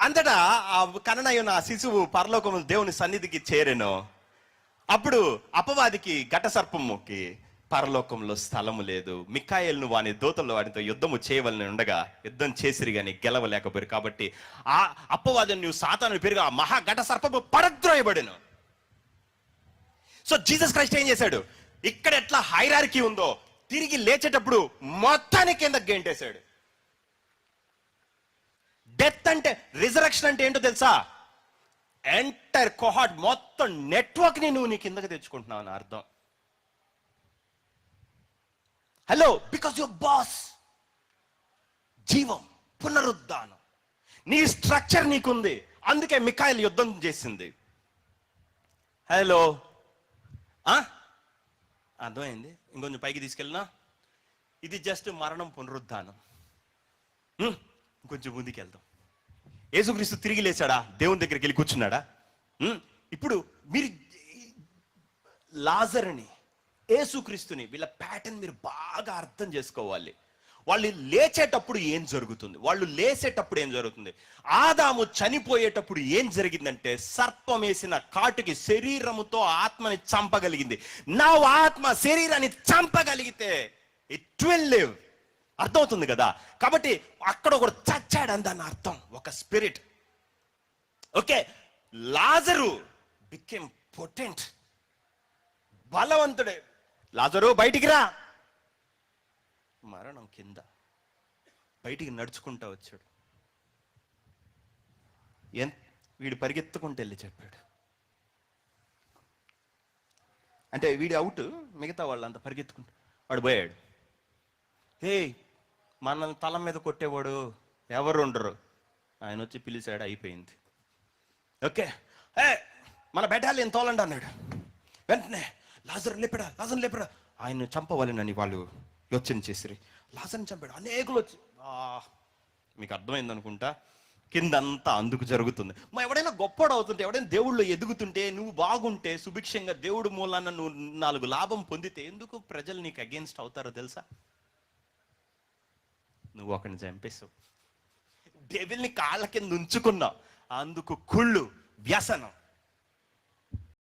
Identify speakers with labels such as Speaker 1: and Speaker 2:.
Speaker 1: అంతటా ఆ కననయ్యున్న ఆ శిశువు పరలోకములో దేవుని సన్నిధికి చేరెను. అప్పుడు అపవాదికి ఘట సర్పముకి పరలోకంలో స్థలము లేదు. మిఖాయేలును వాని దూతలు వాటితో యుద్ధము చేయవలని ఉండగా యుద్ధం చేసిరి కానీ గెలవలేకపోయారు. కాబట్టి ఆ అపవాదం నువ్వు సాతాను పెరిగి ఆ మహా ఘట సర్పము పడద్రోయబడెను. సో జీసస్ క్రైస్ట్ ఏం చేశాడు? ఇక్కడ ఎట్లా హైరార్కీ ఉందో తిరిగి లేచేటప్పుడు మొత్తానికి కింద గెంటేశాడు. డెత్ అంటే, రిజరక్షన్ అంటే ఏంటో తెలుసా? ఎంటైర్ కోహార్ట్ మొత్తం నెట్వర్క్ ని నువ్వు నీ కిందకి తెచ్చుకుంటున్నావు అని అర్థం. హలో, బికాస్ యువర్ బాస్ జీవం, పునరుద్ధానం, నీ స్ట్రక్చర్ నీకుంది. అందుకే మిఖాయేలు యుద్ధం చేసింది. హలో, అర్థమైంది? ఇంకొంచెం పైకి తీసుకెళ్ళినా ఇది జస్ట్ మరణం పునరుద్ధానం. ఇంకొంచెం ముందుకు వెళ్దాం. యేసుక్రీస్తు తిరిగి లేచాడా? దేవుని దగ్గరికి వెళ్ళి కూర్చున్నాడా? ఇప్పుడు మీరు లాజరుని, యేసుక్రీస్తుని, వీళ్ళ ప్యాటర్న్ మీరు బాగా అర్థం చేసుకోవాలి. వాళ్ళు లేచేటప్పుడు ఏం జరుగుతుంది, వాళ్ళు లేచేటప్పుడు ఏం జరుగుతుంది. ఆదాము చనిపోయేటప్పుడు ఏం జరిగిందంటే, సర్పం వేసిన కాటుకి శరీరముతో ఆత్మని చంపగలిగింది. నా ఆత్మ శరీరాన్ని చంపగలిగితే ఇట్ విల్ లివ్. అర్థమవుతుంది కదా? కాబట్టి అక్కడ ఒకడు చచ్చాడు అని దాని అర్థం, ఒక స్పిరిట్. ఓకే, లాజరు బికేమ్ పొటెంట్, బలవంతుడే. లాజరు బయటికి రా. మరణం కింద, బయటికి నడుచుకుంటా వచ్చాడు. వీడు పరిగెత్తుకుంటూ వెళ్ళి చెప్పాడు. అంటే వీడు అవుట్, మిగతా వాళ్ళంతా పరిగెత్తుకుంటూ వాడు పోయాడు. హే, మనల్ని తల మీద కొట్టేవాడు ఎవరు ఉండరు, ఆయన వచ్చి పిలిచాడు, అయిపోయింది. ఓకే, మన బెటాలియన్ తోలండి అన్నాడు. వెంటనే లాజరు లేపాడా, లాజరు లేపాడా, ఆయన చంపవాలని వాళ్ళు యోచన చేసిరి. లాజర్ని చంపాడు. అనేకులు వచ్చి, మీకు అర్థమైంది అనుకుంటా, కిందంతా అందుకు జరుగుతుంది. ఎవడైనా గొప్పడు అవుతుంటే, ఎవడైనా దేవుళ్ళు ఎదుగుతుంటే, నువ్వు బాగుంటే, సుభిక్షంగా దేవుడు మూలాన నువ్వు 4 లాభం పొందితే ఎందుకు ప్రజలు నీకు అగేన్స్ట్ అవుతారో తెలుసా? నువ్వు ఒకరిని చంపేస్తావు, డెవిల్ని కాళ్ళ కింద ఉంచుకున్నావు, అందుకు కుళ్ళు, వ్యసనం.